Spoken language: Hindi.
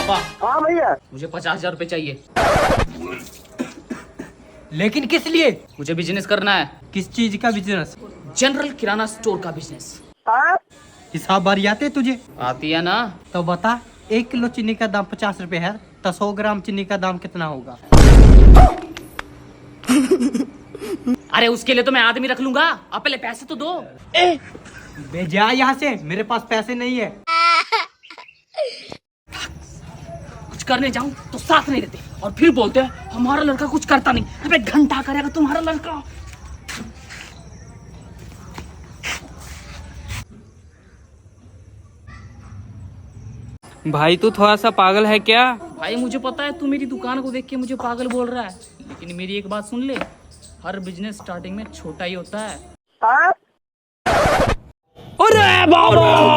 पापा। हाँ भैया। मुझे 50,000 रुपए चाहिए। लेकिन किस लिए? मुझे बिजनेस करना है। किस चीज का बिजनेस? जनरल किराना स्टोर का बिजनेस। हाँ? हिसाब बारी आते तुझे? आती है ना। तो बता, 1 किलो चीनी का दाम 50 रुपए है, तो 100 ग्राम चीनी का दाम कितना होगा? अरे उसके लिए तो मैं आदमी रख लूंगा, आप पहले पैसे तो दो। बे जा यहाँ से, मेरे पास पैसे नहीं है। कुछ करने जाऊं तो साथ नहीं देते और फिर बोलते हैं हमारा लड़का कुछ करता नहीं। अबे घंटा करेगा तुम्हारा लड़का। भाई तू थोड़ा सा पागल है क्या? भाई मुझे पता है तू मेरी दुकान को देख के मुझे पागल बोल रहा है, लेकिन मेरी एक बात सुन ले, हर बिजनेस स्टार्टिंग में छोटा ही होता है। हाँ? अरे बाबा!